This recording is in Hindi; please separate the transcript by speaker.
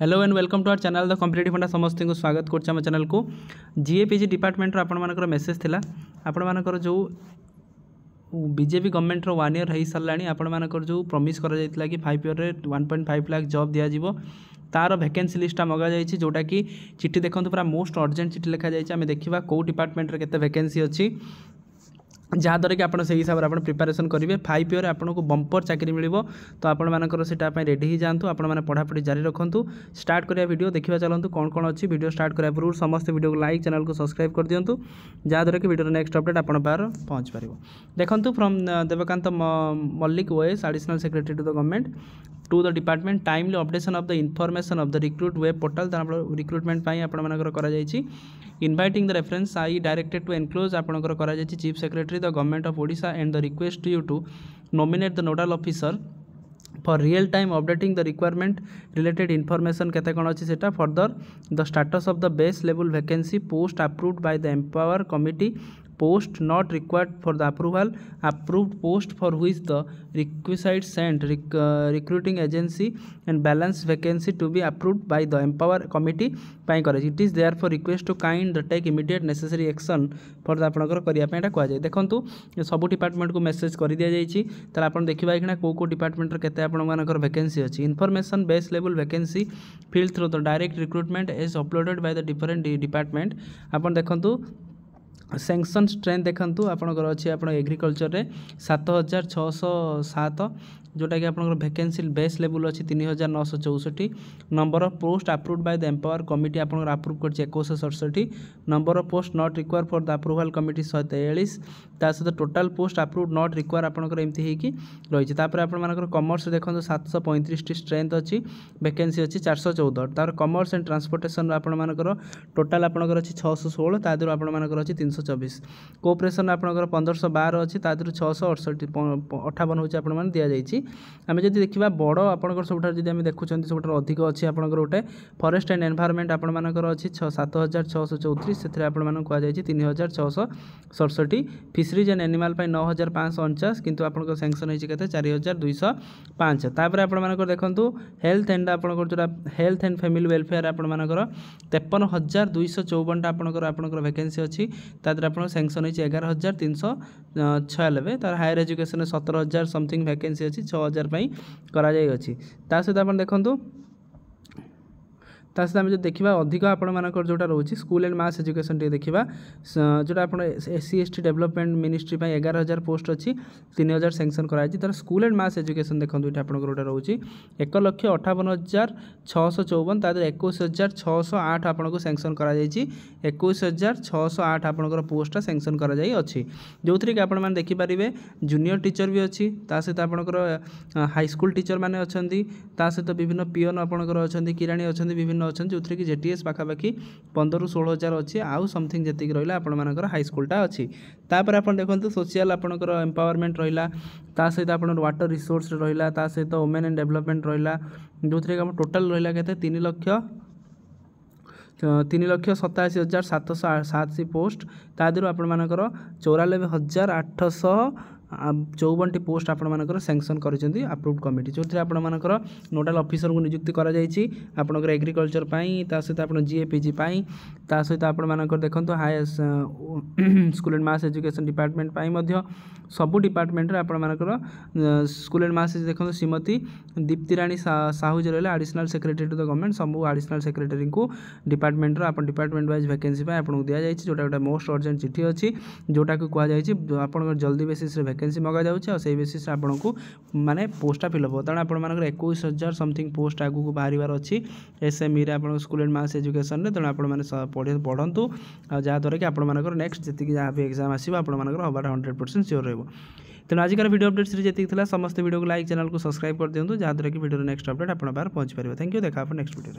Speaker 1: Hello and welcome to our channel the competitive funda समस्त को स्वागत कर चैनल को जीएपीजी डिपार्टमेंट आपण मेसेज थिला आपण मानकर जो बीजेपी गवर्नमेंट 1 ईयर हो सारा आपण जो प्रॉमिस करा जायतिला कि 5 ईयर रे 1.5 लाख जॉब दिया जिवो तार वैकेंसी लिस्ट मगा जाइए जोटा कि चिट्ठी देखो पूरा मोस्ट अर्जेंट चिट्ठी लिखा जाए आम देखा कौ डिपार्टमेंट रे केते वैकेंसी अच्छी जहाँद्वारा कि आप हिसाब से प्रिपारेसन करेंगे 5 ईयर आपको बंपर चाकरी मिल तो आपर से रेडी ही जातु आपने पढ़ापढ़ी जारी रखु स्टार्ट करिया वीडियो देखा चलते कौन कौन अच्छी वीडियो स्टार्ट करा पूर्व समस्त वीडियो को लाइक चैनल को सब्सक्राइब कर दिंतु जहाँद्वारा कि वीडियो नेक्स्ट अपडेट आप पहुँच पार देखो from Devakant Mallik OS additional secretary to the government to the department timely updation of the information of the recruit web portal recruitment आपंकर inviting the reference I directed to enclose आपंकर chief secretary the government of Odisha and the request you to nominate the nodal officer for real time updating the requirement related information केते कौन अच्छी सेटा further the status of the base level vacancy post approved by the empower committee post not required for the approval approved post for which the requisite sent recruiting agency and balance vacancy to be approved by the empower committee पाई करे it is therefore request to kind the take immediate necessary action for the आपनकर करिया पेटा कह जाय देखंतु सब डिपार्टमेंट को मेसेज कर दिया जायछि त आपन देखिबा एखना को डिपार्टमेंट रे केते आपन मानकर वैकेंसी अछि information base level vacancy field through the direct recruitment is uploaded by the different department आपन देखंतु सैंक्शन स्ट्रेंथ देखंतु आपनकर अछि आपन एग्रीकल्चर रे 7607 जोटा कि आपनकर वैकेंसी बेस लेवल अछि 3964 number of post approved by the empower committee आपनकर अप्रूव करछि 2167 number of post not require for the approval committee 143 ता सहित total post approved not require आपनकर एमती हे कि रहिछि तापर आपन मानकर कॉमर्स देखंतु 735 टी स्ट्रेंथ अछि वैकेंसी अछि 414 तार कॉमर्स एंड ट्रांसपोर्टेशन आपन मानकर टोटल आपनकर अछि 616 ता दरु आपन मानकर अछि 324 कोऑपरेशन आपनकर 1512 अछि ता दरु 668 58 होछि आपन मान दिया जाइछि आम जब देखा बड़ आपंकर सब जब देखुं सब अधिक अच्छी आपंकर गोटे फरेस्ट एंड एनवायरनमेंट आपर अच्छी 7634 से आपको कहुई 3667 फिशरीज एंड एनिमल 9549 किंतु आपंकर सैंक्शन होती 4205 तापर आपर देखूँ हेल्थ एंड आपंकर जो हेल्थ एंड फैमिली वेलफेयर आपर 53,254 आपंकर वैकेंसी अच्छी तादर आप सैंक्शन होती 11,396 तार हायर एजुकेशन 17,000 समथिंग वैकेंसी अच्छी 6,000 करा जाई अछि ता सहित आपण देखंतु तासहित आम जो देखा अधिक आपर जोटा रोचे स्कूल एंड मास एजुकेशन टे देखा जोटा आप SC ST development ministry 11,000 post अच्छी 3,000 सैंक्शन कराई तार स्कूल एंड मास एजुकेशन देखो ये आपंकर रोचे 1,58,654 तादर 21,608 आपको सैंक्शन कराई 21,608 आपंकर पोस्टा सैंक्शन कराई अच्छी जो थी कि आपने देखिपारे जूनियर टीचर भी अच्छी सहित आपंकर हाईस्कूल टीचर मैंने अच्छा सहित विभिन्न पीएन आपंकर अच्छा किराणी अच्छा विभिन्न अच्छा जो थी कि जेटीएस पाखापाखि 15,000-16,000 अच्छी आउ समथिंग जी रहा आपर हाईस्कूलटा अच्छी तापर आप देखो सोशल आपंकर एम्पावरमेंट रहा सहित आप वाटर रिसोर्स रहा सहित वुमेन एंड डेवलपमेंट रहा जो थी कि टोटाल रहा के 3,87,787 पोस्ट तादर आपर 94,854 टी पोस्ट आपर सैंक्शन कर अप्रूव्ड कमिटी जो थी आपर नोडाल ऑफिसर को नियुक्ति कर आपंकर एग्रीकल्चर सहित आप जीएपीजी सहित आपर देखो high school and mass education department सबू डिपार्टमेंट आपर स्कूल एंड मास देखो श्रीमती दीप्ति राणी साहू जो रहा additional secretary to the government सब एडिशनल सेक्रेटरी को डिपार्टमेंट डिपार्टमेंट वाइज वैकेंसी आपको दि जाए जोटा गोटे मोस्ट अर्जेंट चिठी अच्छी जोटा को कहुई आप जल्दी बेसिस वैकेंसी मगा जाऊँगी से बेसिस आपको माने पोस्टा फिलअप हो तेणु आपर 21,000 समथिंग पोस्ट आगू बाहर अच्छी एसएमई आप स्कूल एंड मास एजुकेशन तेणु आपने पढ़ु जहाँद्वारा कि आपर नेक्स्ट जी जहाँ भी एग्जाम आसो हमारा 100% श्योर रहा तेणु आजिकार वीडियो अपडेट सीरीज जी समस्त वीडियो को लाइक चैनल को सब्सक्राइब कर दिखाँ जहाँद्वारा कि वीडियो नेक्स्ट अपडेट आप पहुँच पारे थैंक यू देखा नेक्स्ट वीडियो।